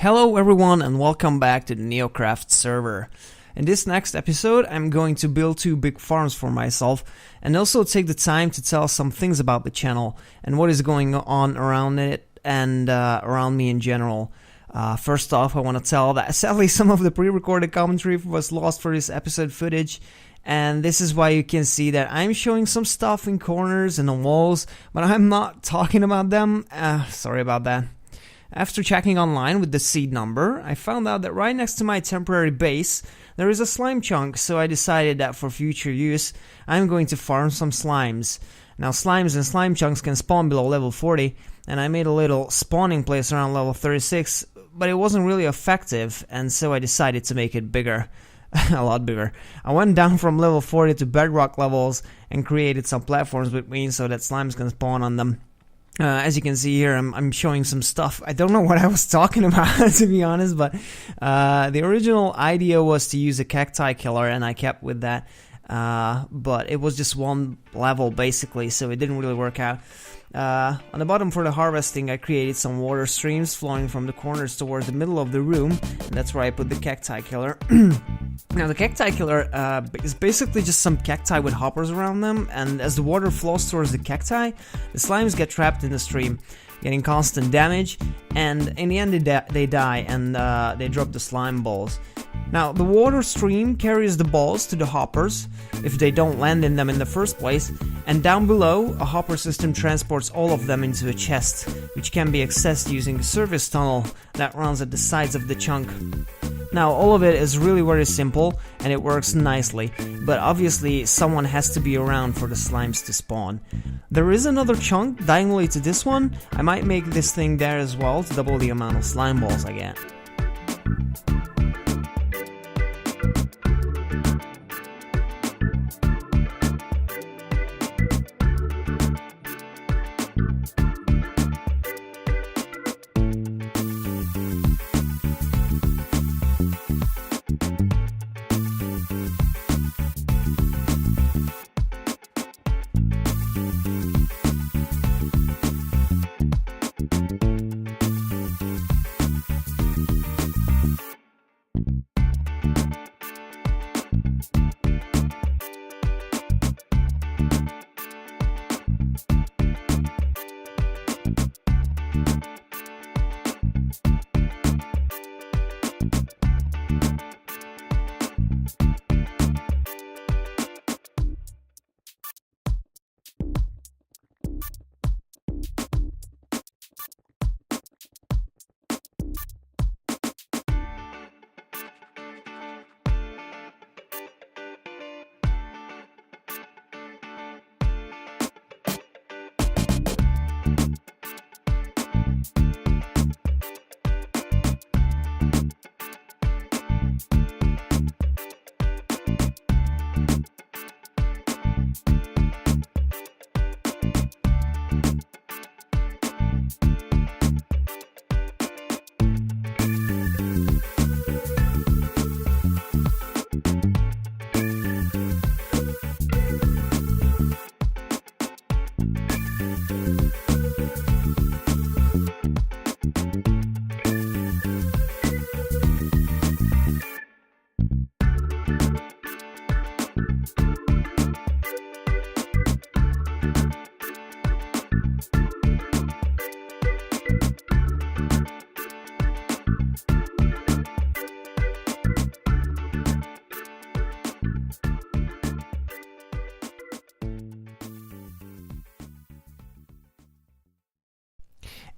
Hello everyone and welcome back to the NeoCraft server. In this next episode I'm going to build 2 big farms for myself and also take the time to tell some things about the channel and what is going on around it and around me in general. First off, I want to tell that sadly some of the pre-recorded commentary was lost for this episode footage, and this is why you can see that I'm showing some stuff in corners and on walls, but I'm not talking about them. Sorry about that. After checking online with the seed number, I found out that right next to my temporary base there is a slime chunk, so I decided that for future use I'm going to farm some slimes. Now slimes and slime chunks can spawn below level 40, and I made a little spawning place around level 36, but it wasn't really effective, and so I decided to make it bigger. A lot bigger. I went down from level 40 to bedrock levels and created some platforms between so that slimes can spawn on them. As you can see here, I'm showing some stuff. I don't know what I was talking about, to be honest, but the original idea was to use a cacti killer, and I kept with that. But it was just one level, basically, so it didn't really work out. On the bottom for the harvesting, I created some water streams flowing from the corners towards the middle of the room, and that's where I put the cacti killer. Now the cacti killer is basically just some cacti with hoppers around them, and as the water flows towards the cacti, the slimes get trapped in the stream, getting constant damage, and in the end they die and they drop the slime balls. Now the water stream carries the balls to the hoppers if they don't land in them in the first place, and down below a hopper system transports all of them into a chest, which can be accessed using a service tunnel that runs at the sides of the chunk. Now all of it is really very simple and it works nicely, but obviously someone has to be around for the slimes to spawn. There is another chunk diagonally to this one. I might make this thing there as well to double the amount of slime balls I get.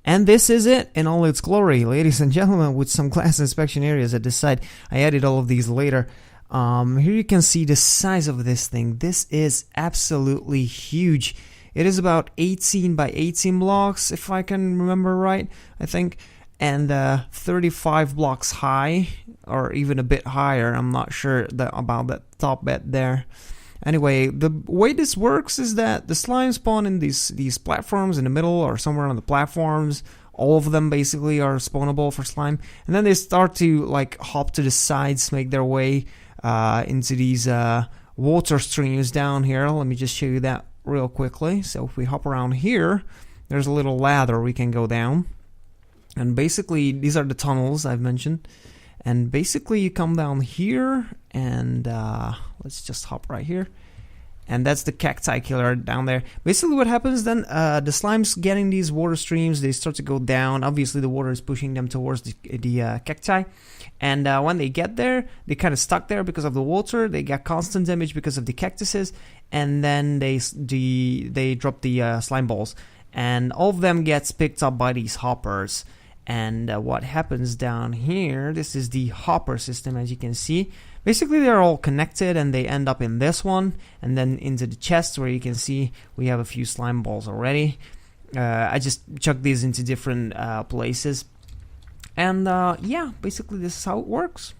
And this is it in all its glory, ladies and gentlemen, with some glass inspection areas at the side. I added all of these later. Here you can see the size of this thing. This is absolutely huge. It is about 18 by 18 blocks, if I can remember right, I think, and 35 blocks high, or even a bit higher. I'm not sure about that top bit there. Anyway, the way this works is that the slime spawn in these platforms in the middle or somewhere on the platforms. All of them basically are spawnable for slime, and then they start to like hop to the sides, make their way into these water streams down here. Let me just show you that real quickly. So if we hop around here, there's a little ladder we can go down. And basically, these are the tunnels I've mentioned. And basically, you come down here, and let's just hop right here. And that's the cacti killer down there. Basically, what happens then, the slimes getting these water streams, they start to go down. Obviously, the water is pushing them towards the cacti. And when they get there, they kind of stuck there because of the water. They get constant damage because of the cactuses. And then they drop the slime balls. And all of them gets picked up by these hoppers. And what happens down here, this is the hopper system, as you can see. Basically, they're all connected, and they end up in this one, and then into the chest, where you can see we have a few slime balls already. I just chucked these into different places. And yeah, basically this is how it works.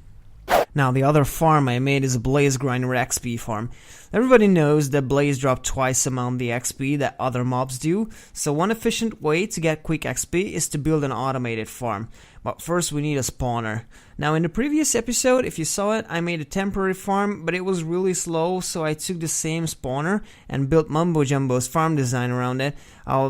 Now, the other farm I made is a Blaze Grinder XP farm. Everybody knows that Blaze drop twice amount the XP that other mobs do, so one efficient way to get quick XP is to build an automated farm. But first we need a spawner. Now, in the previous episode, if you saw it, I made a temporary farm, but it was really slow, so I took the same spawner and built Mumbo Jumbo's farm design around it. I'll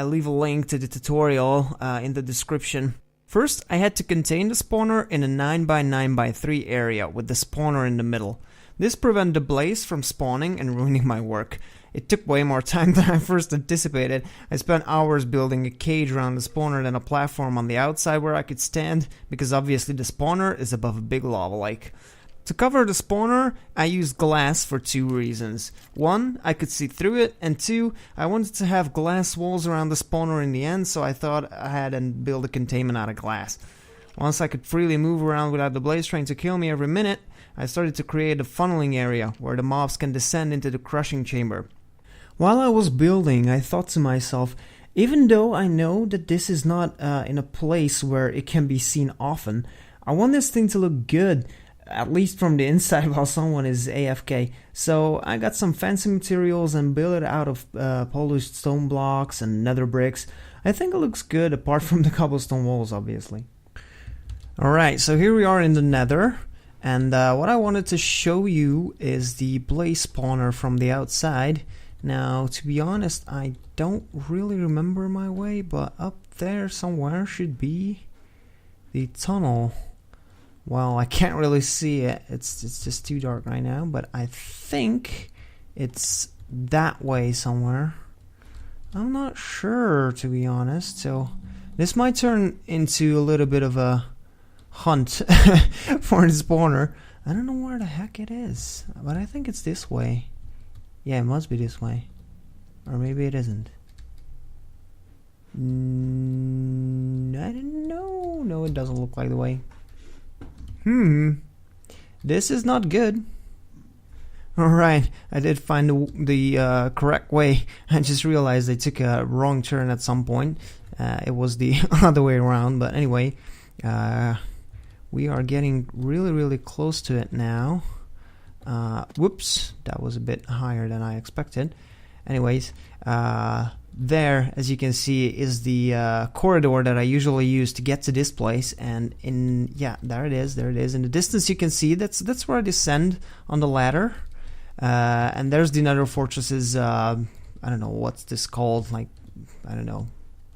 leave a link to the tutorial in the description. First, I had to contain the spawner in a 9x9x3 area with the spawner in the middle. This prevented the blaze from spawning and ruining my work. It took way more time than I first anticipated. I spent hours building a cage around the spawner and a platform on the outside where I could stand, because obviously the spawner is above a big lava lake. To cover the spawner, I used glass for two reasons. One, I could see through it, and two, I wanted to have glass walls around the spawner in the end, so I thought I had and build a containment out of glass. Once I could freely move around without the blaze trying to kill me every minute, I started to create a funneling area where the mobs can descend into the crushing chamber. While I was building, I thought to myself, even though I know that this is not in a place where it can be seen often, I want this thing to look good, at least from the inside while someone is AFK. So I got some fancy materials and built it out of polished stone blocks and nether bricks. I think it looks good, apart from the cobblestone walls, obviously. Alright, so here we are in the nether. And what I wanted to show you is the blaze spawner from the outside. Now, to be honest, I don't really remember my way, but up there somewhere should be the tunnel. Well, I can't really see it. It's just too dark right now, but I think it's that way somewhere. I'm not sure, to be honest, so this might turn into a little bit of a hunt for the spawner. I don't know where the heck it is, but I think it's this way. Yeah, it must be this way. Or maybe it isn't. I don't know. No, it doesn't look like the way. This is not good. Alright, I did find the correct way. I just realized I took a wrong turn at some point. It was the other way around, but anyway. We are getting really close to it now. Whoops, that was a bit higher than I expected. Anyways, there, as you can see, is the corridor that I usually use to get to this place. And yeah, there it is. In the distance, you can see that's where I descend on the ladder. And there's the Nether Fortress's, I don't know what's this called. Like, I don't know.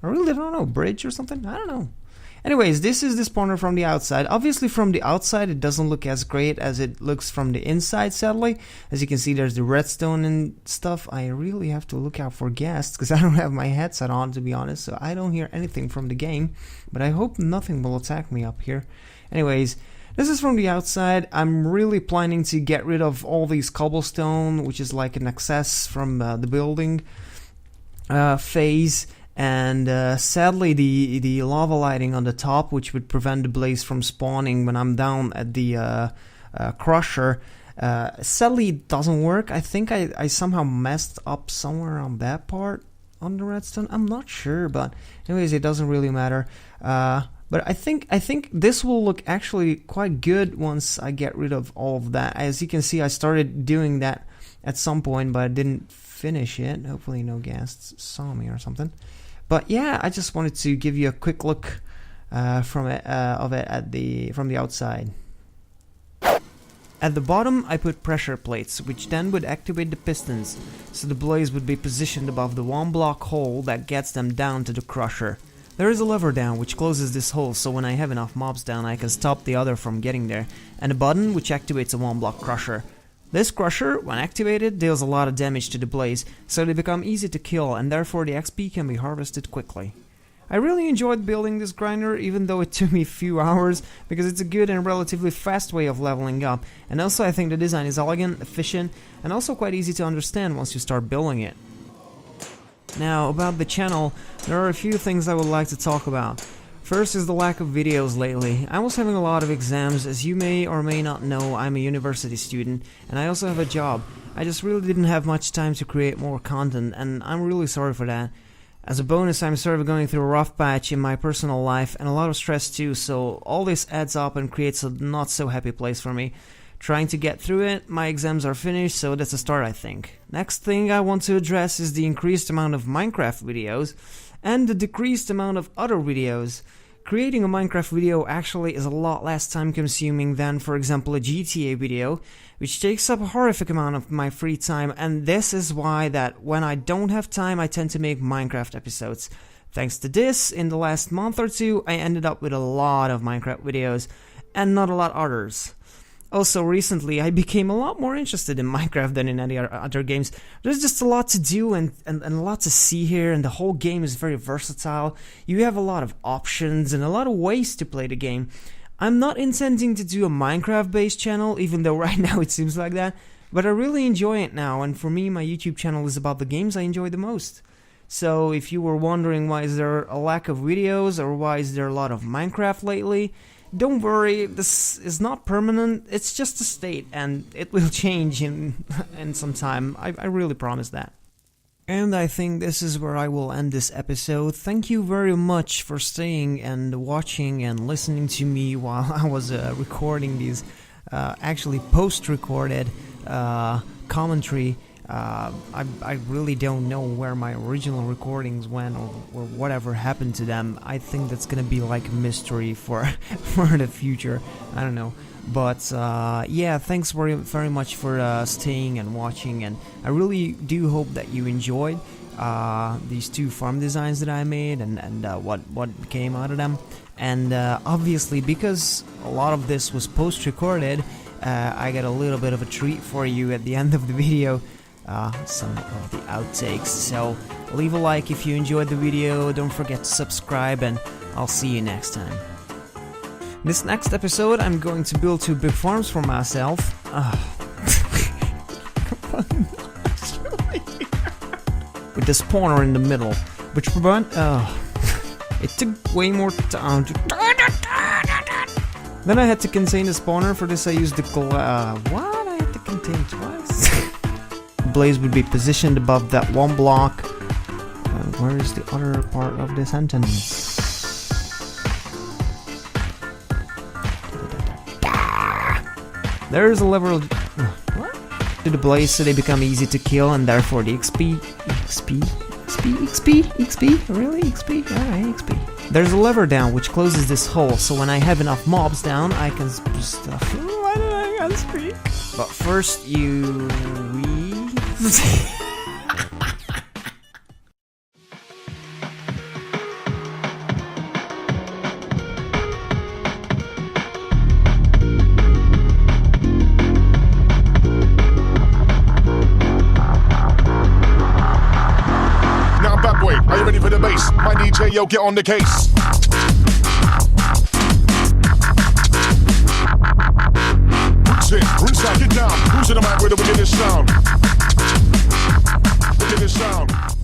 I really don't know. Bridge or something? I don't know. Anyways, this is the spawner from the outside. Obviously, from the outside, it doesn't look as great as it looks from the inside, sadly. As you can see, there's the redstone and stuff. I really have to look out for guests, because I don't have my headset on, to be honest, so I don't hear anything from the game. But I hope nothing will attack me up here. Anyways, this is from the outside. I'm really planning to get rid of all these cobblestone, which is like an access from the building phase. And sadly, the lava lighting on the top, which would prevent the blaze from spawning when I'm down at the crusher, sadly it doesn't work. I think I somehow messed up somewhere on that part on the redstone. I'm not sure, but anyways, it doesn't really matter. But I think this will look actually quite good once I get rid of all of that. As you can see, I started doing that at some point, but I didn't finish it. Hopefully no guests saw me or something. But yeah, I just wanted to give you a quick look from it from the outside. At the bottom, I put pressure plates, which then would activate the pistons, so the blaze would be positioned above the one block hole that gets them down to the crusher. There is a lever down which closes this hole, so when I have enough mobs down I can stop the other from getting there, and a button which activates a 1-block crusher. This crusher, when activated, deals a lot of damage to the blaze, so they become easy to kill and therefore the XP can be harvested quickly. I really enjoyed building this grinder, even though it took me a few hours, because it's a good and relatively fast way of leveling up, and also I think the design is elegant, efficient, and also quite easy to understand once you start building it. Now, about the channel, there are a few things I would like to talk about. First is the lack of videos lately. I was having a lot of exams. As you may or may not know, I'm a university student, and I also have a job. I just really didn't have much time to create more content, and I'm really sorry for that. As a bonus, I'm sort of going through a rough patch in my personal life, and a lot of stress too, so all this adds up and creates a not so happy place for me. Trying to get through it, my exams are finished, so that's a start, I think. Next thing I want to address is the increased amount of Minecraft videos and the decreased amount of other videos. Creating a Minecraft video actually is a lot less time consuming than, for example, a GTA video, which takes up a horrific amount of my free time, and this is why that when I don't have time I tend to make Minecraft episodes. Thanks to this, in the last month or two I ended up with a lot of Minecraft videos, and not a lot others. Also, recently I became a lot more interested in Minecraft than in any other games. There's just a lot to do and a lot to see here, and the whole game is very versatile. You have a lot of options and a lot of ways to play the game. I'm not intending to do a Minecraft-based channel, even though right now it seems like that, but I really enjoy it now, and for me my YouTube channel is about the games I enjoy the most. So if you were wondering why is there a lack of videos or why is there a lot of Minecraft lately, don't worry, this is not permanent, it's just a state, and it will change in some time, I really promise that. And I think this is where I will end this episode. Thank you very much for staying and watching and listening to me while I was recording these, actually post-recorded commentary. I really don't know where my original recordings went or whatever happened to them. I think that's gonna be like a mystery for the future. I don't know. But yeah, thanks very much for staying and watching, and I really do hope that you enjoyed these two farm designs that I made and what came out of them. And obviously, because a lot of this was post-recorded, I got a little bit of a treat for you at the end of the video. Some of the outtakes, so leave a like if you enjoyed the video, don't forget to subscribe, and I'll see you next time. This next episode I'm going to build 2 big farms for myself. With the spawner in the middle, which prevent it took way more time to then I had to contain the spawner. For this I used the what? I had to contain twice. Blaze would be positioned above that 1 block. Where is the other part of the sentence? There is a level. What? To the blaze so they become easy to kill, and therefore the XP. Really? XP? Alright, XP. There's a lever down which closes this hole, so when I have enough mobs down, I can stuff. Why did I gotta speak? But first, Are you ready for the bass? My DJ, yo, get on the case. Roots in, roots out, get down. Who's in the mic with the wickedest sound? Wickedest sound.